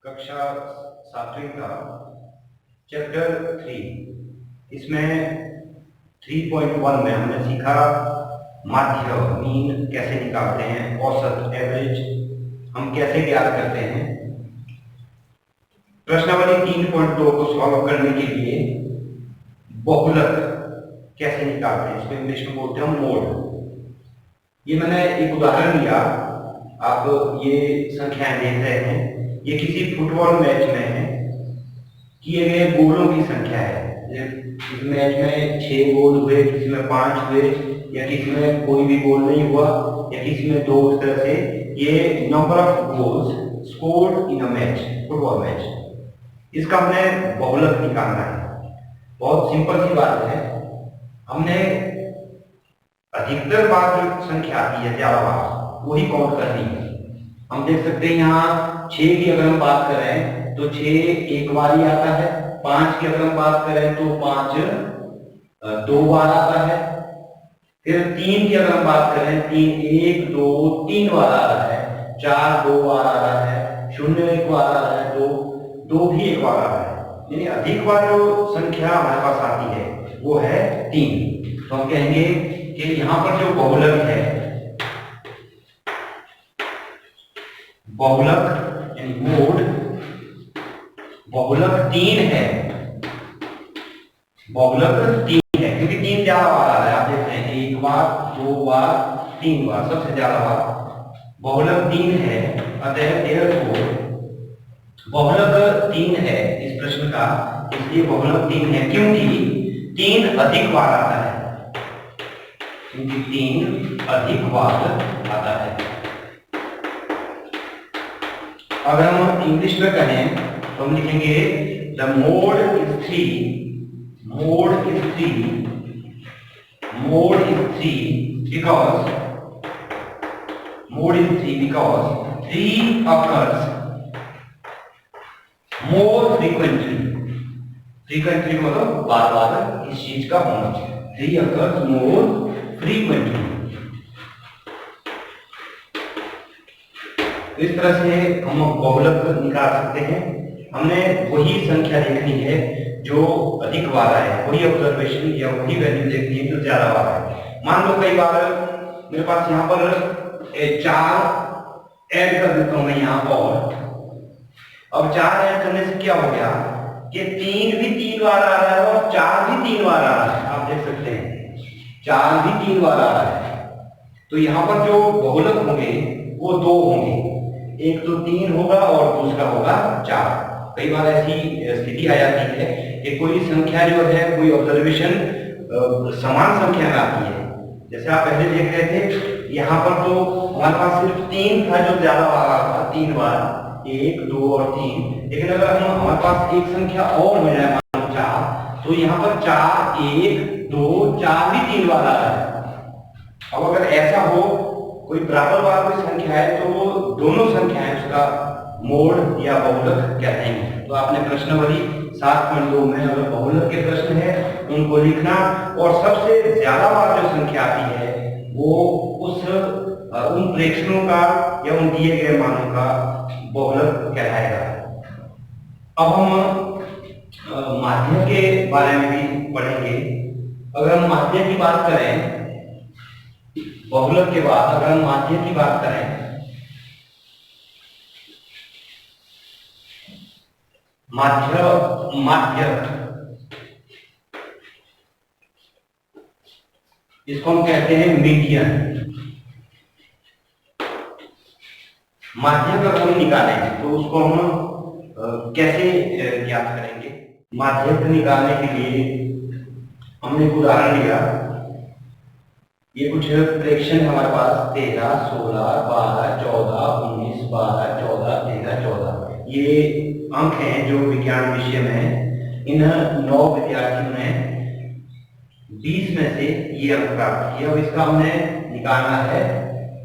कक्षा 7वीं का चैप्टर 3। इसमें 3.1 में हमने सीखा माध्य मीन कैसे निकालते हैं, औसत एवरेज हम कैसे ज्ञात करते हैं। प्रश्नावली 3.2 को सॉल्व करने के लिए बहुलक कैसे निकालते हैं, इसको इंग्लिश में बोलते हैं मोड। ये मैंने एक उदाहरण लिया, आप ये संख्याएं देख रहे हैं, ये किसी फुटबॉल मैच में है किए गए गोलों की संख्या है। इस मैच में 6 गोल हुए, किसी में 5 हुए, या किसी में कोई भी गोल नहीं हुआ, या किसी में 2। इस तरह से ये number of goals scored in a match, football match. इसका हमें बहुलक निकालना है। बहुत सिंपल सी बात है, हमने अधिकतर बार जो संख्या आती है, ज्यादा बार, वही काउंट करनी है। हम देख सकते हैं यहाँ 6 की अगर हम बात करें तो 6 एक बार ही आता है। 5 की अगर हम बात करें तो 5 2 बार आता है। फिर 3 की अगर हम बात करें, 3 1 2 3 बार आ रहा है। 4 2 बार आ रहा है। 0 1 बार आ रहा है। 2 भी 1 बार आ रहा है। यानी अधिक बार जो संख्या हमारे पास आती है वो है 3। तो हम कहेंगे कि यहाँ पर जो बहुलक है, बहुलक यानी मोड, बहुलक 3 है। बहुलक 3 है क्योंकि 3 ज्यादा बार आ रहा है। आप देख रहे हैं 1 बार 2 बार 3 बार, सबसे ज्यादा बार बहुलक 3 है। अतः देयरफॉर बहुलक 3 है इस प्रश्न का, इसलिए बहुलक 3 है क्योंकि 3 अधिक बार आता है। क्योंकि 3 अधिक बार आता है। अगर हम इंग्लिश में कहें तो हम लिखेंगे the mode is 3, mode is 3, mode is 3 because, mode is 3 because 3 occurs more frequently। Frequently मतलब बार बार इस चीज का होना चाहिए। 3 occurs more frequently। इस तरह से हम बहुलक निकाल सकते हैं। हमने वही संख्या देखनी है जो अधिक बार आए, वही ऑब्जर्वेशन या वही वैल्यू देखनी है जो ज्यादा बार आए। मान लो कई बार मेरे पास यहाँ पर 4 ऐड कर देता हूं मैं यहाँ और, अब 4 ऐड करने से क्या हो गया कि 3 भी 3 बार आ रहा है और 4 भी 3 बार आ रहा है। आप देख सकते हैं 4 भी 3 बार आ रहा है। तो यहाँ पर जो बहुलक होंगे वो 2 होंगे, एक तो 3 होगा और दूसरा होगा 4। कई बार ऐसी स्थिति आ जाती है कि कोई संख्या जो है, कोई ऑब्जर्वेशन समान संख्या में आती है। जैसे आप पहले देख रहे थे, यहाँ पर तो हमारे पास सिर्फ 3 था जो ज्यादा बार आ रहा था, 3 बार, 1 2 और 3। लेकिन अगर हमारे पास एक संख्या और हो जाए, मान लो 4, तो यहाँ पर 4 1 2 4 भी 3 बार आ रहा है। अब अगर ऐसा हो, कोई बराबर बार कोई संख्या है, तो वो दोनों संख्याएं उसका मोड या बहुलक कहते हैं। तो आपने प्रश्नावली 7.2 में अगर बहुलक के प्रश्न है उनको लिखना, और सबसे ज्यादा बार जो संख्या आती है वो उन प्रेक्षणों का या उन दिए गए मानों का बहुलक कहलाएगा। अब हम माध्य के बारे में भी पढ़ेंगे। अगर हम माध्य की बात करें, बहुलक के बाद अगर हम माध्य की बात करें, माध्य इसको हम कहते हैं मीडियन। माध्य का कोण निकालें तो उसको हम कैसे ज्ञात करेंगे। माध्य को निकालने के लिए हमने एक उदाहरण लिया। ये कुछ प्रेक्षण हमारे पास 13 16 12 14 19 12 14 13 14 ये अंक हैं जो विज्ञान विषय में है। इन 9 विद्यार्थियों ने 20 में से ये अंक प्राप्त किया। और इसका हमने निकालना है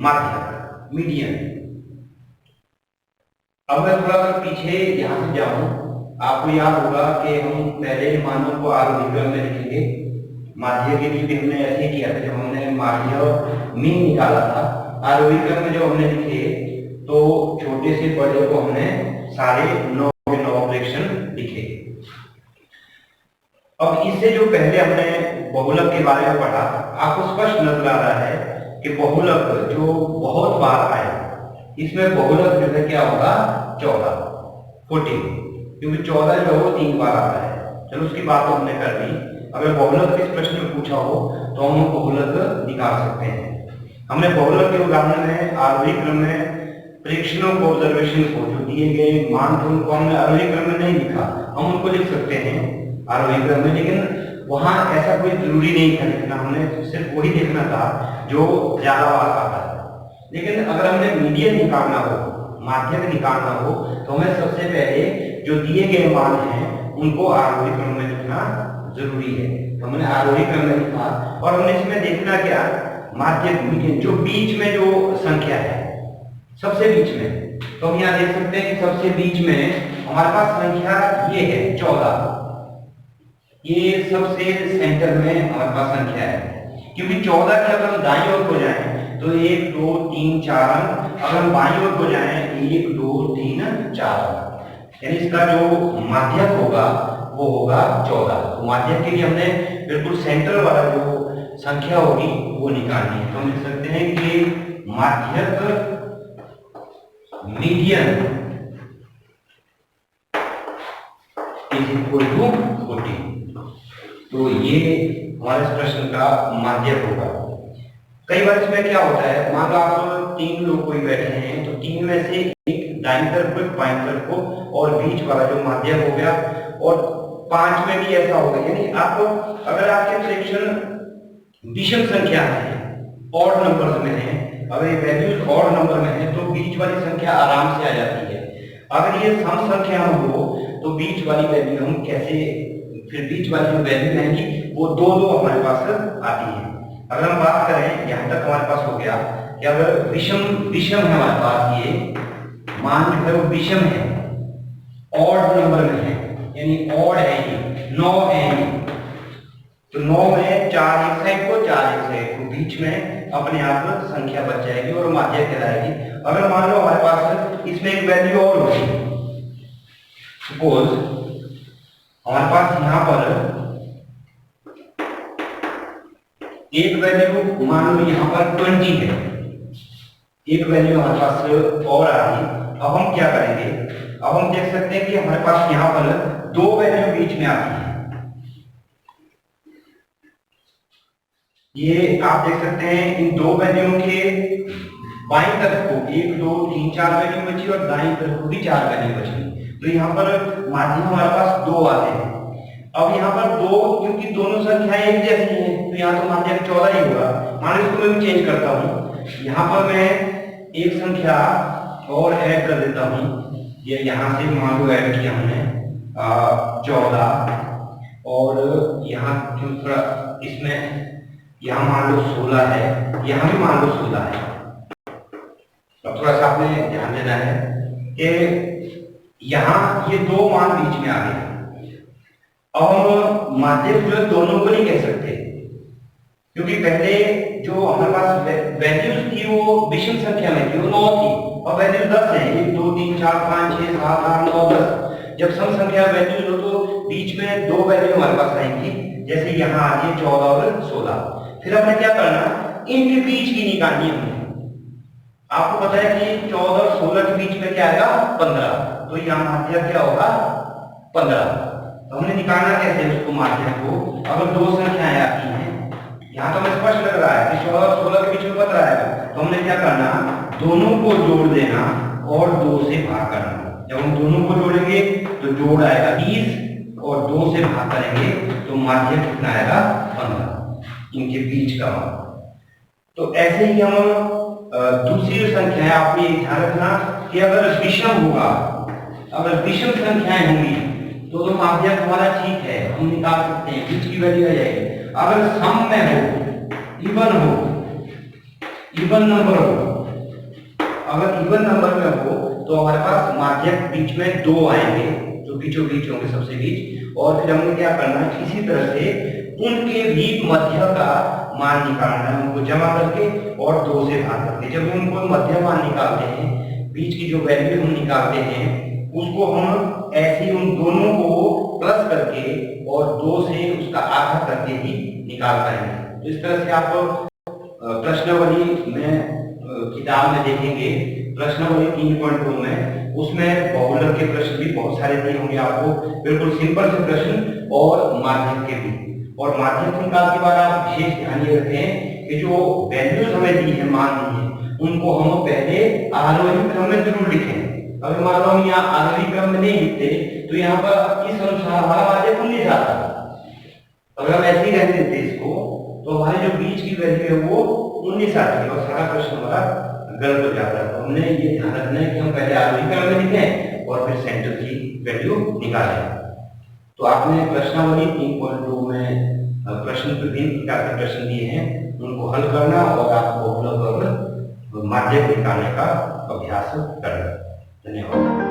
माध्य, मीडियन। अब मैं थोड़ा सा पीछे यहां से जाऊं, आपको याद होगा कि हम पहले मानों को आरोही क्रम में लिखेंगे। माध्य के लिए भी हमने ऐसे ही किया था, जब हमने माध्य मीन निकाला था। आरोही क्रम में जो हमने लिखे तो छोटे से बड़े को हमने सारे 9 के 9 ऑपरेशन लिखे। अब इससे जो पहले हमने बहुलक के बारे में पढ़ा, आपको स्पष्ट नजर आ रहा है कि बहुलक जो बहुत बार आए, इसमें बहुलक जो है क्या होगा 14, क्योंकि 14 जो है वो 3 बार आता है। चलो उसकी बात तो हमने कर ली। अगर बहुलक इस प्रश्न में पूछा हो तो हम बहुलक निकाल सकते हैं। हमने बहुलक के उदाहरण में आरोही क्रम में परीक्षणों को, ऑब्जर्वेशन को, जो दिए गए मान थे उनको हमने आरोही क्रम में नहीं लिखा, हम उनको लिख सकते हैं आरोही क्रम में, लेकिन वहां ऐसा कोई जरूरी नहीं था लिखना, हमने सिर्फ वही देखना था जो ज्यादा बार आता है। लेकिन अगर हमने मीडियन निकालना हो, माध्यक निकालना हो, तो हमें सबसे पहले जो दिए गए मान हैं उनको आरोही क्रम में लिखना जरूरी है। तो हमने आरोही क्रम में लिखा और हमने इसमें देखना क्या, माध्यक मीडियन जो बीच में जो संख्या है, सबसे बीच में। तो हम यहाँ देख सकते हैं कि सबसे बीच में हमारे पास संख्या ये है 14, ये सबसे सेंटर में हमारे पास संख्या है। क्योंकि 14 के अगर हम दाईं ओर को जाएं तो 1 2 3 4 अंक, अगर हम बाईं ओर को जाएं 1 2 3 4 अंक, यानी इसका जो माध्यक होगा वो होगा 14। तो माध्यक के लिए हमने बिल्कुल सेंटर वाला जो संख्या होगी वो निकालनी है। तो हम लिख सकते हैं कि माध्यक मीडियन इज इक्वल टू 14। तो ये हमारे प्रश्न का माध्यक होगा। कई बार इसमें क्या होता है, मान लो आप 3 लोग कोई बैठे हैं, तो 3 में से एक दाईं तरफ को, एक बाईं तरफ को, और बीच वाला जो माध्यक हो गया, और 5 में भी ऐसा होगा। यानी आप अगर आपके परीक्षण विषम संख्या है, ऑड नंबर में है, अगर ये वैल्यूज ऑड नंबर में है तो बीच वाली संख्या आराम से आ जाती है। अगर ये सम संख्या हो तो बीच वाली वैल्यू हम कैसे, फिर बीच वाली जो वैल्यू आएंगी वो 2 हमारे पास आती है। अगर हम बात करें, यहाँ तक हमारे पास हो गया कि अगर विषम है हमारे पास, ये मान जो है वो विषम है, ऑड नंबर में है, यानी ऑड है ये 9 है ये, तो 9 में 4 एक साइड को, 4 एक साइड को, बीच में अपने आप संख्या बच जाएगी और माध्यक कहलाएगी। अगर मान लो हमारे पास इसमें एक वैल्यू और होगी, सपोज हमारे पास यहां पर एक वैल्यू मान लो यहां पर 20 है, एक वैल्यू हमारे पास और आ रही। अब हम क्या करेंगे, अब हम देख सकते हैं कि हमारे पास यहां पर 2 वैल्यू बीच में आती है। ये आप देख सकते हैं इन 2 वैल्यूओं के बाईं तरफ को 1 2 3 4 वैल्यू बची और दाईं तरफ को भी 4 वैल्यू बची। तो यहाँ पर माध्यम हमारे पास 2 आते हैं। अब यहाँ पर 2, क्योंकि दोनों संख्याएं एक जैसी हैं तो यहाँ तो माध्यम 14 ही होगा। मान लो इसको मैं भी चेंज करता हूँ, यहाँ पर मैं एक संख्या और ऐड कर देता हूँ, ये यहाँ से मान लो ऐड किया हमने 14, और यहाँ जो थोड़ा इसमें यहाँ मान लो 16 है, यहाँ भी मान लो 16 है। अब थोड़ा सा आपने ध्यान देना है कि यहाँ ये 2 मान बीच में आ गए। अब हम माध्यक जो है दोनों को नहीं कह सकते, क्योंकि पहले जो हमारे पास वैल्यूज थी वो विषम संख्या में थी, वो 9 थी, और वैल्यूज 10 है, 1 2 3 4 5 6 7 8 9 10। जब सम संख्या वैल्यूज हो तो बीच में 2 वैल्यू हमारे पास आएंगी, जैसे यहाँ आ रही है 14 और 16। फिर हमने क्या करना, इनके बीच की निकालनी हमने। आपको पता है कि 14 और 16 के बीच में क्या आएगा 15, तो यहाँ माध्यक क्या होगा 15। तो हमने निकालना कैसे उसको, माध्यक को, अगर 2 संख्याएं आती हैं, यहाँ तो हमें स्पष्ट लग रहा है कि 14 और 16 के बीच में 15 आएगा, तो हमने क्या करना, दोनों को जोड़ देना और 2 से भाग करना। जब हम दोनों को जोड़ेंगे तो जोड़ आएगा 20 और 2 से भाग करेंगे तो माध्यक कितना आएगा 15, इनके बीच का मान। तो ऐसे ही हम दूसरी संख्याएं, आप ये ध्यान रखना कि अगर विषम होगा, अगर विषम संख्याएं होंगी तो माध्यक हमारा ठीक है, हम निकाल सकते हैं, बीच की वैल्यू आ जाएगी। अगर सम में हो, इवन हो, इवन नंबर हो, अगर इवन नंबर में हो तो हमारे पास माध्यक बीच में 2 आएंगे जो बीचों बीच होंगे, सबसे बीच। और फिर हमने क्या करना है, इसी तरह से उनके भी मध्य का मान निकालना है, उनको जमा करके और 2 से भाग करके। जब हम उनको मध्य मान निकालते हैं, बीच की जो वैल्यू हम निकालते हैं उसको हम ऐसे उन दोनों को प्लस करके और 2 से उसका आधा करके ही निकाल पाएंगे। तो इस तरह से आप प्रश्नावली में किताब में देखेंगे, प्रश्नावली 3.2 में, उसमें बहुलक के प्रश्न भी बहुत सारे दिए होंगे आपको, बिल्कुल सिंपल से प्रश्न और माध्यक के भी। और माध्यक निकाल के बाद आप विशेष ध्यान ये रखें कि जो वैल्यूज हमें दी है, मान दी है, उनको हम पहले आरोही क्रम में जरूर लिखें। अगर मान लो हम यहाँ आरोही क्रम में नहीं लिखते तो यहाँ पर इस अनुसार हमारा माध्यक 19 आता। अगर हम ऐसे ही रह देते इसको तो हमारे जो बीच की वैल्यू है वो 19 आती है और सारा प्रश्न हमारा गलत हो जाता है। तो हमने ये ध्यान रखना है कि हम पहले आरोही क्रम में लिखें और फिर सेंटर की वैल्यू निकालें। तो आपने प्रश्नावली 3.2 में प्रश्न, विभिन्न प्रकार के प्रश्न दिए हैं, उनको हल करना और आप बहुलक और माध्यक निकालने का अभ्यास करना। धन्यवाद।